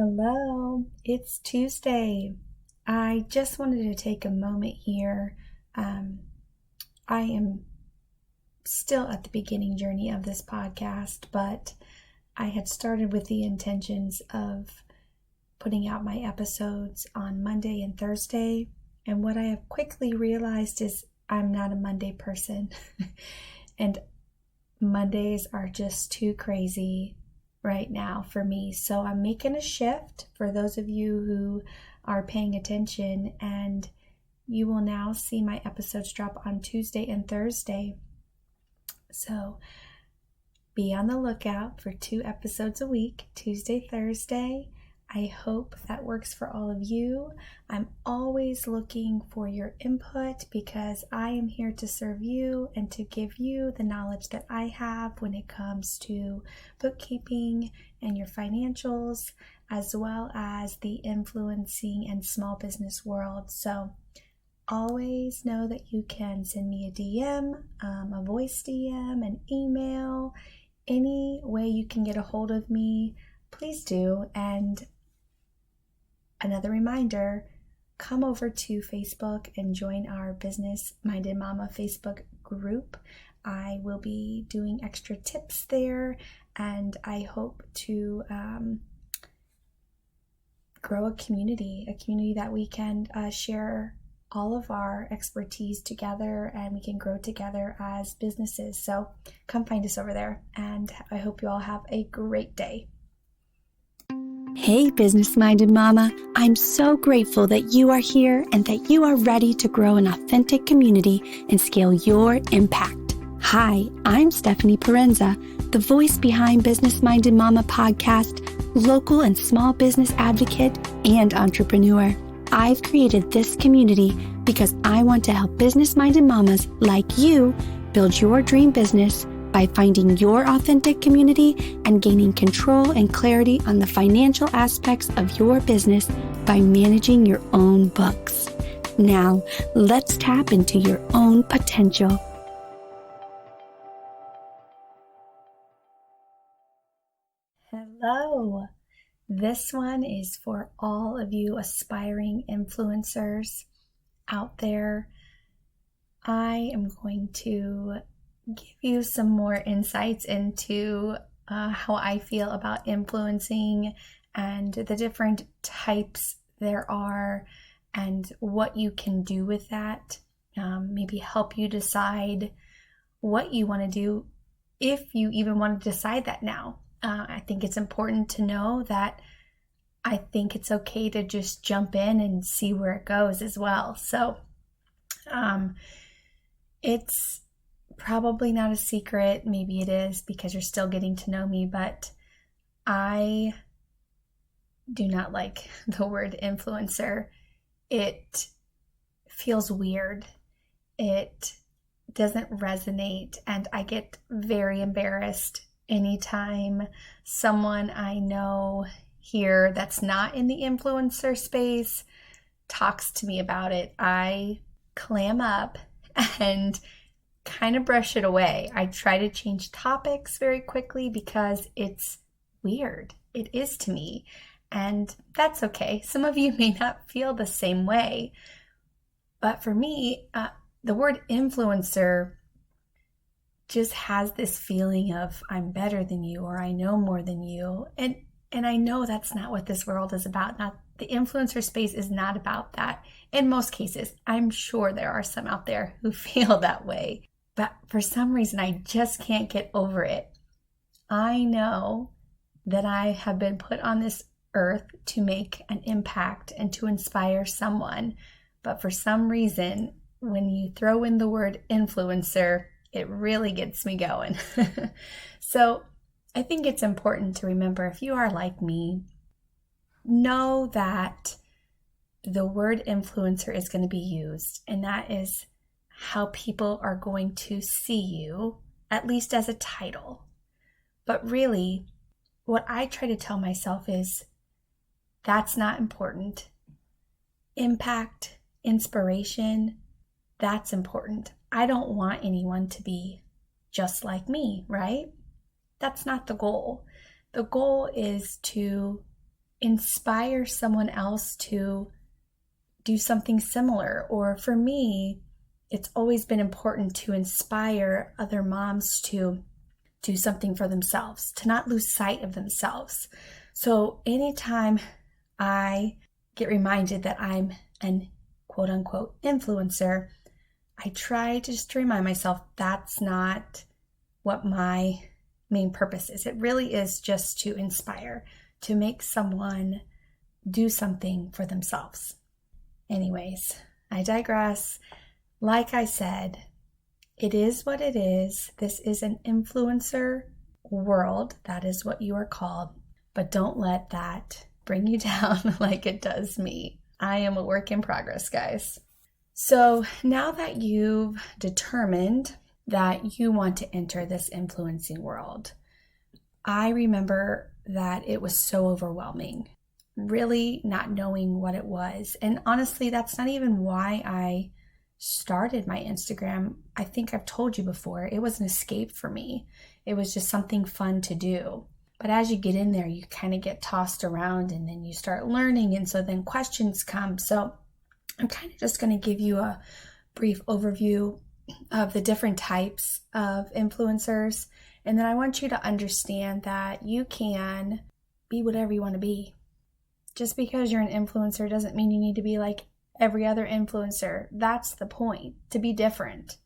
Hello, it's Tuesday. I just wanted to take a moment here. I am still at the beginning journey of this podcast, but I had started with the intentions of putting out my episodes on Monday and Thursday. And what I have quickly realized is I'm not a Monday person. And Mondays are just too crazy right now for me. So I'm making a shift for those of you who are paying attention, and you will now see my episodes drop on Tuesday and Thursday. So be on the lookout for 2 episodes a week, Tuesday, Thursday. I hope that works for all of you. I'm always looking for your input because I am here to serve you and to give you the knowledge that I have when it comes to bookkeeping and your financials, as well as the influencing and small business world. So always know that you can send me a DM, a voice DM, an email, any way you can get a hold of me, please do. And another reminder, come over to Facebook and join our Business Minded Mama Facebook group. I will be doing extra tips there, and I hope to grow a community that we can share all of our expertise together, and we can grow together as businesses. So come find us over there, and I hope you all have a great day. Hey, business-minded mama. I'm so grateful that you are here and that you are ready to grow an authentic community and scale your impact. Hi, I'm Stephanie Parenza, the voice behind Business-Minded Mama podcast, local and small business advocate, and entrepreneur. I've created this community because I want to help business-minded mamas like you build your dream business by finding your authentic community and gaining control and clarity on the financial aspects of your business by managing your own books. Now, let's tap into your own potential. Hello. This one is for all of you aspiring influencers out there. I am going to give you some more insights into how I feel about influencing and the different types there are and what you can do with that. Maybe help you decide what you want to do, if you even want to decide that now. I think it's important to know that I think it's okay to just jump in and see where it goes as well. So it's probably not a secret. Maybe it is because you're still getting to know me, but I do not like the word influencer. It feels weird. It doesn't resonate, and I get very embarrassed anytime someone I know here that's not in the influencer space talks to me about it. I clam up and kind of brush it away. I try to change topics very quickly because it's weird. It is to me, and that's okay. Some of you may not feel the same way, but for me, the word influencer just has this feeling of I'm better than you, or I know more than you, and I know that's not what this world is about. Not the influencer space is not about that. In most cases, I'm sure there are some out there who feel that way. But for some reason, I just can't get over it. I know that I have been put on this earth to make an impact and to inspire someone. But for some reason, when you throw in the word influencer, it really gets me going. So I think it's important to remember, if you are like me, know that the word influencer is going to be used, and that is how people are going to see you, at least as a title. But really, what I try to tell myself is that's not important. Impact, inspiration, that's important. I don't want anyone to be just like me, right? That's not the goal. The goal is to inspire someone else to do something similar. Or for me, it's always been important to inspire other moms to do something for themselves, to not lose sight of themselves. So anytime I get reminded that I'm an quote unquote influencer, I try to just remind myself that's not what my main purpose is. It really is just to inspire, to make someone do something for themselves. Anyways, I digress. Like I said, it is what it is. This is an influencer world. That is what you are called. But don't let that bring you down like it does me. I am a work in progress, guys. So now that you've determined that you want to enter this influencing world, I remember that it was so overwhelming, really not knowing what it was. And honestly, that's not even why I started my Instagram. I think I've told you before, it was an escape for me. It was just something fun to do. But as you get in there, you kind of get tossed around and then you start learning. And so then questions come. So I'm kind of just going to give you a brief overview of the different types of influencers. And then I want you to understand that you can be whatever you want to be. Just because you're an influencer doesn't mean you need to be like every other influencer. That's the point, to be different.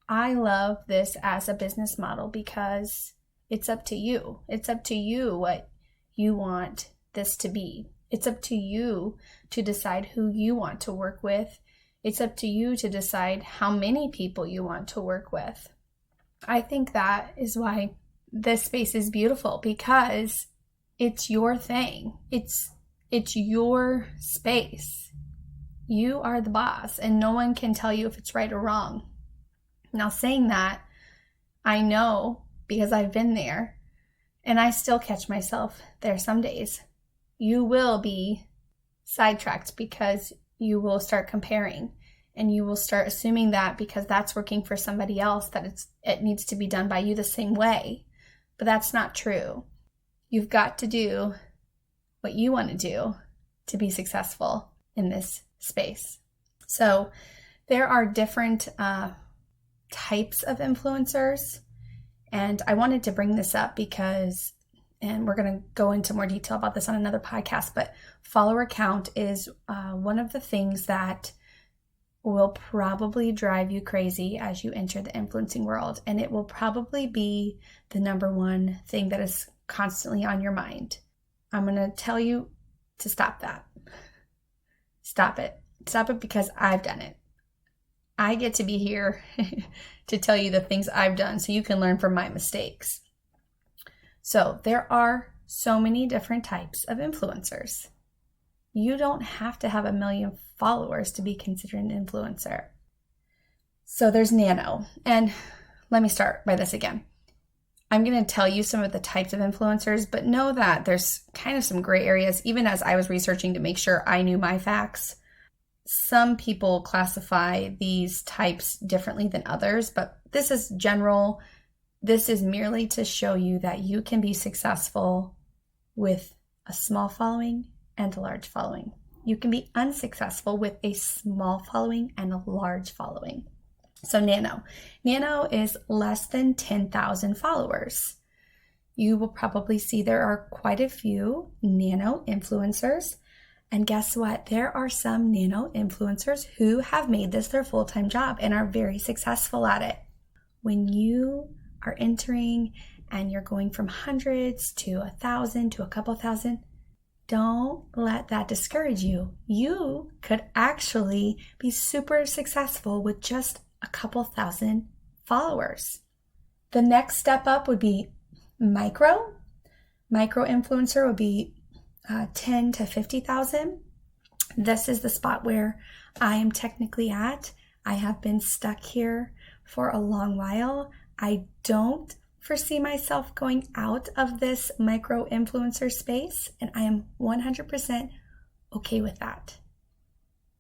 I love this as a business model because it's up to you. It's up to you what you want this to be. It's up to you to decide who you want to work with. It's up to you to decide how many people you want to work with. I think that is why this space is beautiful, because it's your thing. It's your space. You are the boss, and no one can tell you if it's right or wrong. Now, saying that, I know because I've been there, and I still catch myself there some days. You will be sidetracked because you will start comparing, and you will start assuming that because that's working for somebody else that it needs to be done by you the same way. But that's not true. You've got to do what you want to do to be successful in this space. So there are different types of influencers, and I wanted to bring this up because, and we're going to go into more detail about this on another podcast, but follower count is one of the things that will probably drive you crazy as you enter the influencing world. And it will probably be the number one thing that is constantly on your mind. I'm going to tell you to stop that. Stop it. Stop it, because I've done it. I get to be here to tell you the things I've done so you can learn from my mistakes. So there are so many different types of influencers. You don't have to have 1 million followers to be considered an influencer. So there's nano. And let me start by this again. I'm going to tell you some of the types of influencers, but know that there's kind of some gray areas. Even as I was researching to make sure I knew my facts, some people classify these types differently than others, but this is general. This is merely to show you that you can be successful with a small following and a large following. You can be unsuccessful with a small following and a large following. So nano. Nano is less than 10,000 followers. You will probably see there are quite a few nano influencers. And guess what? There are some nano influencers who have made this their full-time job and are very successful at it. When you are entering and you're going from hundreds to 1,000 to a couple thousand, don't let that discourage you. You could actually be super successful with just a couple thousand followers. The next step up would be micro. Micro influencer would be 10 to 50,000. This is the spot where I am technically at. I have been stuck here for a long while. I don't foresee myself going out of this micro influencer space, and I am 100% okay with that.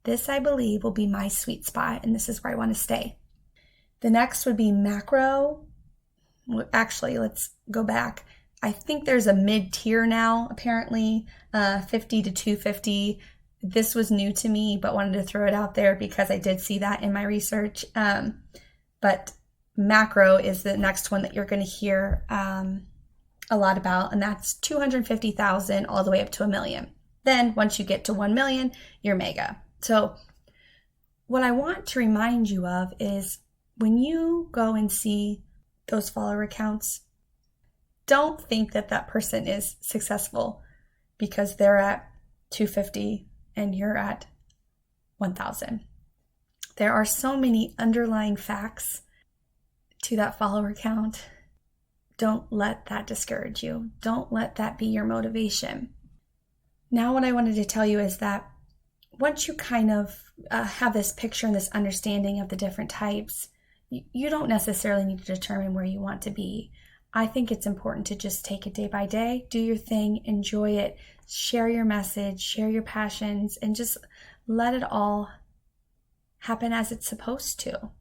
This, I believe, will be my sweet spot, and this is where I want to stay. The next would be macro. Actually, let's go back. I think there's a mid-tier now, apparently, 50 to 250. This was new to me, but wanted to throw it out there because I did see that in my research. But macro is the next one that you're going to hear a lot about, and that's 250,000 all the way up to $1 million. Then once you get to 1 million, you're mega. So what I want to remind you of is when you go and see those follower accounts, don't think that that person is successful because they're at 250 and you're at 1,000. There are so many underlying facts to that follower count. Don't let that discourage you. Don't let that be your motivation. Now, what I wanted to tell you is that once you kind of have this picture and this understanding of the different types, you don't necessarily need to determine where you want to be. I think it's important to just take it day by day, do your thing, enjoy it, share your message, share your passions, and just let it all happen as it's supposed to.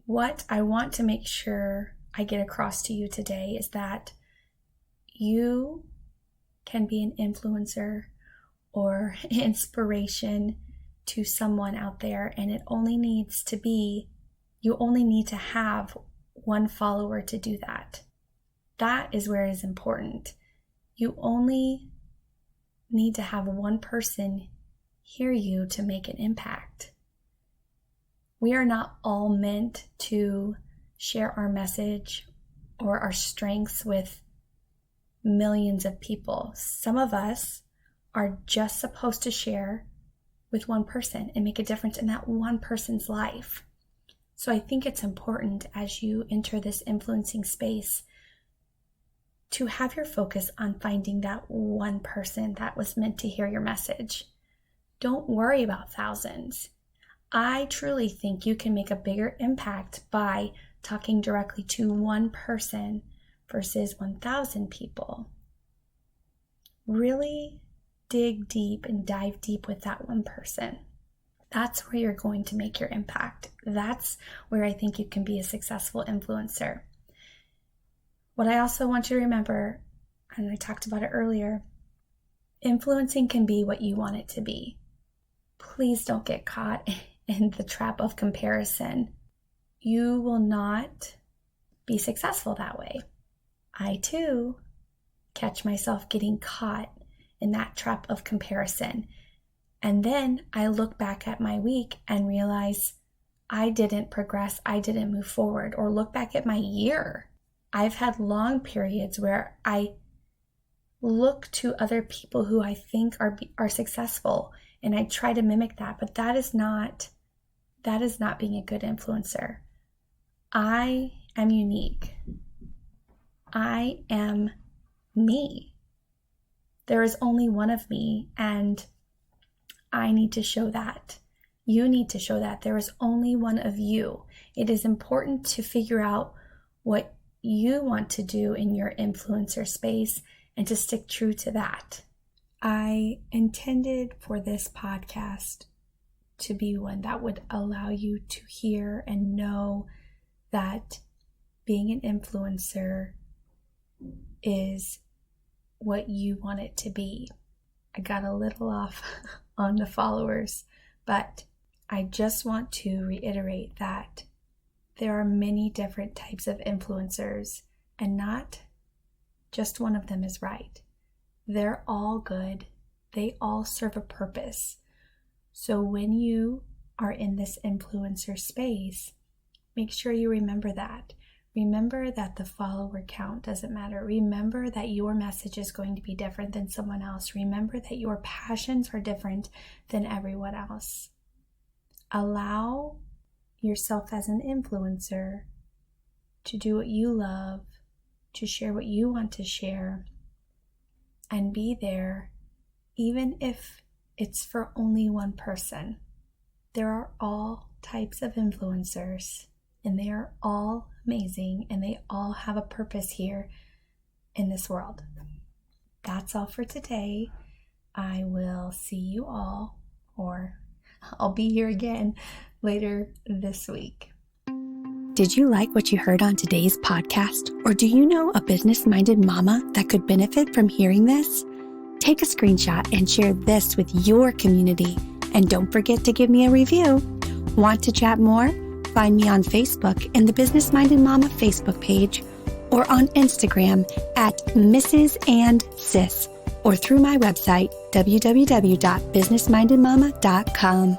What I want to make sure I get across to you today is that you can be an influencer or inspiration to someone out there, and it only needs to be, you only need to have one follower to do that. That is where it is important. You only need to have one person hear you to make an impact. We are not all meant to share our message or our strengths with millions of people. Some of us are just supposed to share with one person and make a difference in that one person's life. So I think it's important as you enter this influencing space to have your focus on finding that one person that was meant to hear your message. Don't worry about thousands. I truly think you can make a bigger impact by talking directly to one person versus 1,000 people. Really dig deep and dive deep with that one person. That's where you're going to make your impact. That's where I think you can be a successful influencer. What I also want you to remember, and I talked about it earlier, influencing can be what you want it to be. Please don't get caught in the trap of comparison. You will not be successful that way. I too catch myself getting caught in that trap of comparison. And then I look back at my week and realize I didn't progress, I didn't move forward, or look back at my year. I've had long periods where I look to other people who I think are successful, and I try to mimic that, but that is not being a good influencer. I am unique. I am me. There is only one of me, and I need to show that. You need to show that. There is only one of you. It is important to figure out what you want to do in your influencer space and to stick true to that. I intended for this podcast to be one that would allow you to hear and know that being an influencer is what you want it to be. I got a little off on the followers, but I just want to reiterate that there are many different types of influencers, and not just one of them is right. They're all good. They all serve a purpose. So when you are in this influencer space, make sure you remember that. Remember that the follower count doesn't matter. Remember that your message is going to be different than someone else. Remember that your passions are different than everyone else. Allow yourself as an influencer to do what you love, to share what you want to share, and be there even if it's for only one person. There are all types of influencers, and they are all amazing, and they all have a purpose here in this world. That's all for today. I will see you all, or I'll be here again later this week. Did you like what you heard on today's podcast? Or do you know a business-minded mama that could benefit from hearing this? Take a screenshot and share this with your community. And don't forget to give me a review. Want to chat more? Find me on Facebook in the Business Minded Mama Facebook page, or on Instagram at Mrs. and Sis, or through my website, www.businessmindedmama.com.